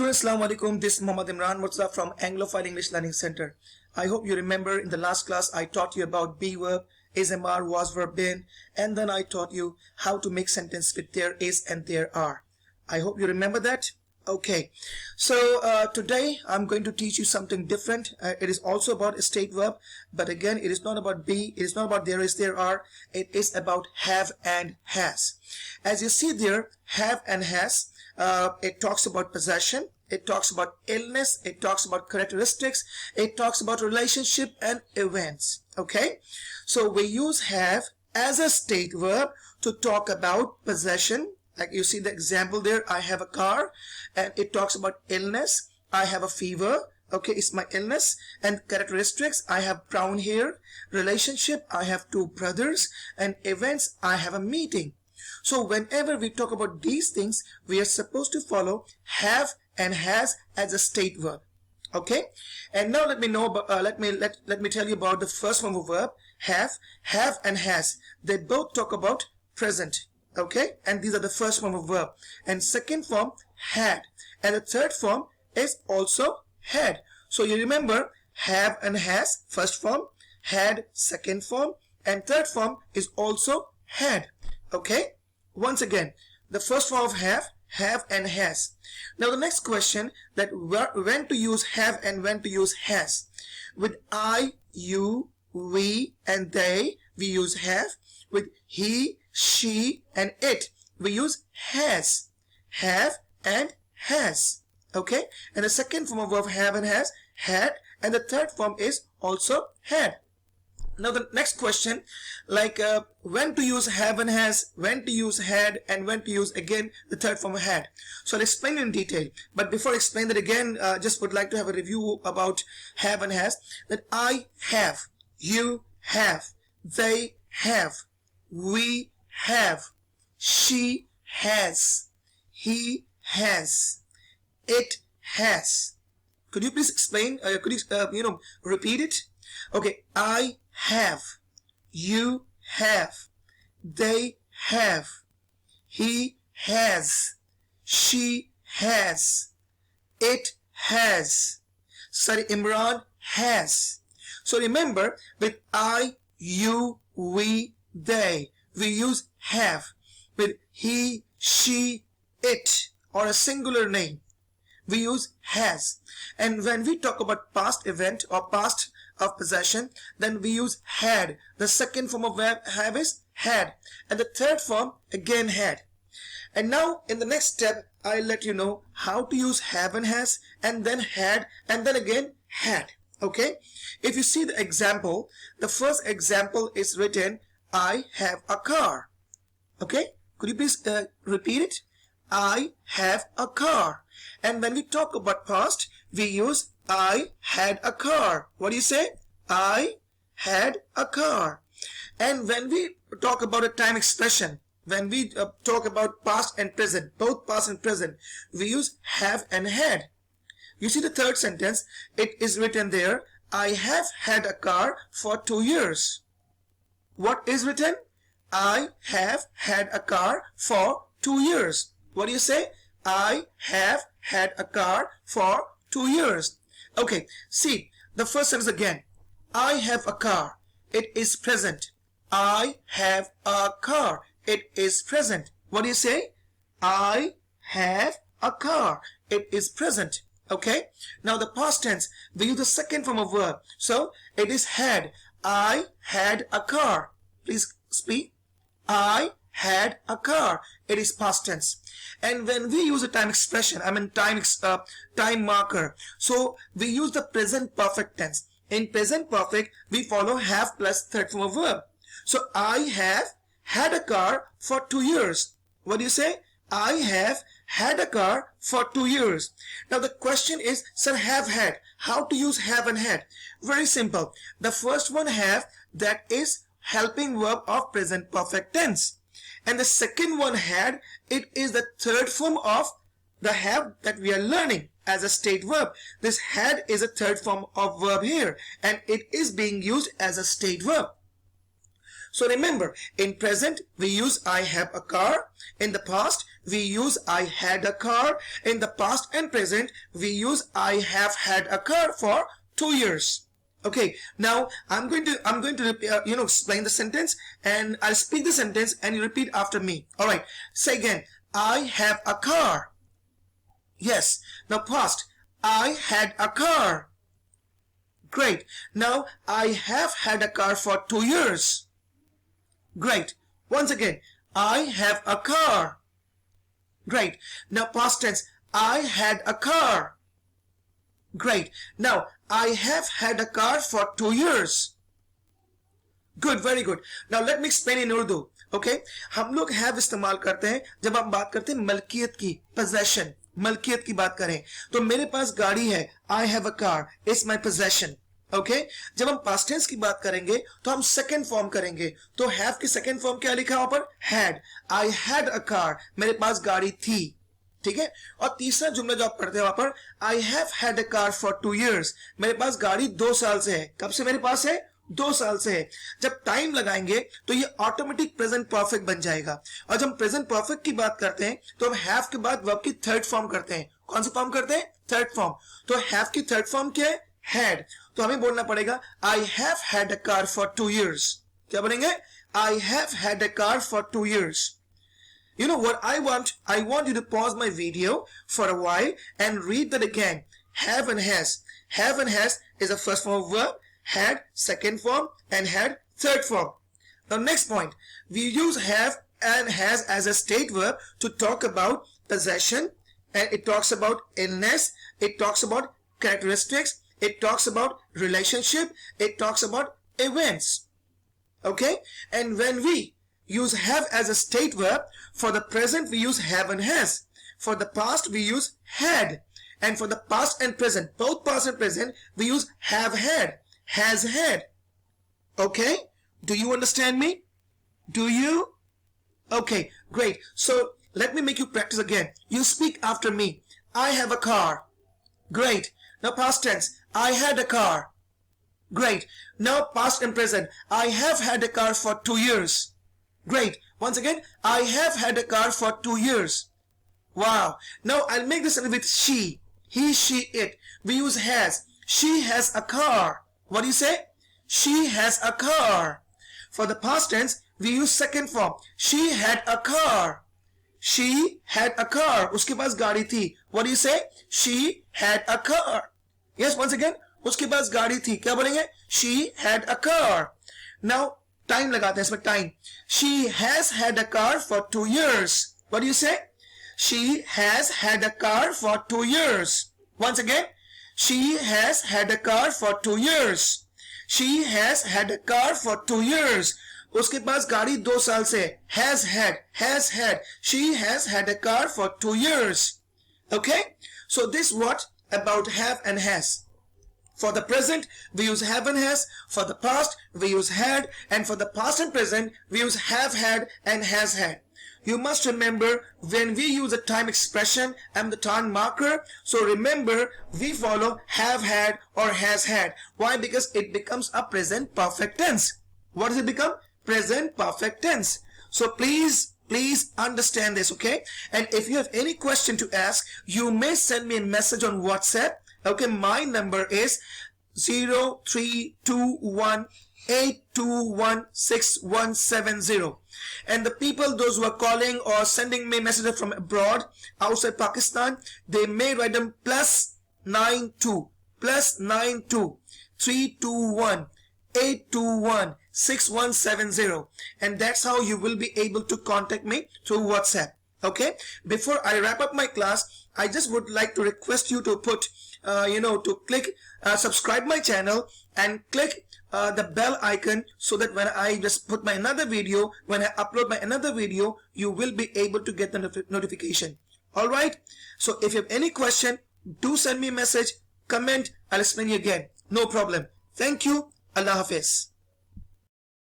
Students, Assalamu alaikum. This is Muhammad Imran Murtaza from Anglophile English Learning Center. I hope you remember in the last class I taught you about be verb, is, am, are, was, verb, been, and then I taught you how to make sentence with there is and there are. I hope you remember that. Okay, so today I'm going to teach you something different. It is also about a state verb, but again it is not about be, it is not about there is, there are. It is about have and has. As you see there, have and has, it talks about possession, it talks about illness, it talks about characteristics, it talks about relationship and events. Okay, so we use have as a state verb to talk about possession. Like you see the example there, I have a car, and it talks about illness. I have a fever. Okay, it's my illness. And characteristics, I have brown hair. Relationship, I have two brothers. And events, I have a meeting. So whenever we talk about these things, we are supposed to follow have and has as a state verb. Okay, and now let me tell you about the first form of verb, have and has. They both talk about present. Okay, and these are the first form of verb, and second form had, and the third form is also had. So you remember have and has, first form, had, second form, and third form is also had. Okay, once again, the first form of have and has. Now the next question, that when to use have and when to use has. With I, you, we, and they, we use have. With he, she, and it, we use has. Have and has. Okay, and the second form of verb have and has, had, and the third form is also had. Now the next question, like when to use have and has, when to use had, and when to use again the third form of had. So I'll explain in detail, but before I explain that again, just would like to have a review about have and has. That I have, you have, they have, we have, she has, he has, it has. Could you please explain? Could you repeat it? Okay, I have, you have, they have, he has, she has, it has. Sorry, Imran has. So remember, with I, you, we, they, we use have. With he, she, it, or a singular name, we use has. And when we talk about past event or past of possession, then we use had. The second form of verb have is had, and the third form again had. And now in the next step, I'll let you know how to use have and has, and then had, and then again had. Okay, if you see the example, the first example is written, I have a car. Okay, could you please repeat it? I have a car. And when we talk about past, we use I had a car. What do you say? I had a car. And when we talk about a time expression, when we talk about past and present, both past and present, we use have and had. You see the third sentence, it is written there, I have had a car for 2 years. What is written? I have had a car for 2 years. What do you say? I have had a car for 2 years. Okay, see the first sentence again. I have a car. It is present. I have a car. It is present. What do you say? I have a car. It is present. Okay, now the past tense, we use the second form of verb. So it is had. I had a car. Please speak. I had a car. It is past tense. And when we use a time expression, I mean time marker, so we use the present perfect tense. In present perfect, we follow have plus third form of verb. So I have had a car for 2 years. What do you say? I have had a car for 2 years. Now the question is, sir, have had. How to use have and had? Very simple. The first one have, that is helping verb of present perfect tense. And the second one had, it is the third form of the have that we are learning as a state verb. This had is a third form of verb here, and it is being used as a state verb. So remember, in present we use I have a car. In the past we use I had a car. In the past and present we use I have had a car for 2 years. Okay, now I'm going to explain the sentence, and I'll speak the sentence and you repeat after me. All right, say again, I have a car. Yes. Now past, I had a car. Great. Now I have had a car for 2 years. Great. Once again, I have a car. Great. Now past tense, I had a car. Great. Now I have had a car for 2 years. Good, very good. Now let me explain in Urdu. Okay, हम लोग have इस्तेमाल करते हैं जब हम बात करते हैं मलकियत की, possession, मलकियत की बात करें तो मेरे पास गाड़ी है, I have a car, it's my possession. Okay, जब हम past tense की बात करेंगे तो हम second form करेंगे, तो have की second form क्या लिखा है वहां पर? Had. I had a car, मेरे पास गाड़ी थी. ठीक है, और तीसरा जुमला जो आप पढ़ते हैं वहां पर I have had a car for 2 years, मेरे पास गाड़ी 2 साल से है. कब से मेरे पास है? 2 साल से है. जब टाइम लगाएंगे तो ये ऑटोमेटिक प्रेजेंट परफेक्ट बन जाएगा. और जब हम प्रेजेंट परफेक्ट की बात करते हैं तो हम हैव के बाद वर्ब की थर्ड फॉर्म करते हैं. कौन सी फॉर्म करते हैं? Third form. तो हैव की थर्ड फॉर्म क्या है? हैड. तो हमें बोलना पड़ेगा I have had a car for 2 years. क्या बोलेंगे? I have had a car for 2 years. You know what I want? I want you to pause my video for a while and read that again. Have and has. Have and has is the first form of verb. Had second form and had third form. Now next point, we use have and has as a state verb to talk about possession, and it talks about illness, it talks about characteristics, it talks about relationship, it talks about events. Okay, and when we use have as a state verb, for the present we use have and has, for the past we use had, and for the past and present, both past and present, we use have had, has had. Okay, do you understand me? Do you? Okay, great. So let me make you practice again. You speak after me. I have a car. Great. Now past tense, I had a car. Great. Now past and present, I have had a car for 2 years. Great. Once again, I have had a car for 2 years. Wow. Now I'll make this with she. He, she, it. We use has. She has a car. What do you say? She has a car. For the past tense, we use second form. She had a car. She had a car. उसके पास गाड़ी थी. What do you say? She had a car. Yes, once again, उसके पास गाड़ी थी. क्या बोलेंगे? She had a car. Now, time लगाते हैं इसमें time. She has had a car for 2 years. What do you say? She has had a car for 2 years. Once again, she has had a car for 2 years. She has had a car for 2 years. उसके पास गाड़ी 2 साल से has had. She has had a car for 2 years. Okay? So this what about have and has. For the present, we use have and has. For the past, we use had. And for the past and present, we use have had and has had. You must remember when we use a time expression and the time marker. So remember, we follow have had or has had. Why? Because it becomes a present perfect tense. What does it become? Present perfect tense. So please understand this, okay? And if you have any question to ask, you may send me a message on WhatsApp. Okay, my number is 0321821670. And the people, those who are calling or sending me messages from abroad, outside Pakistan, they may write them +92 321 821 6170, and that's how you will be able to contact me through WhatsApp. Okay, before I wrap up my class, I just would like to request you to put to click subscribe my channel and click the bell icon, so that when I just put my another video, when I upload my another video, you will be able to get the notification. Alright, so if you have any question, do send me a message, comment, I'll explain you again. No problem. Thank you. Allah Hafiz.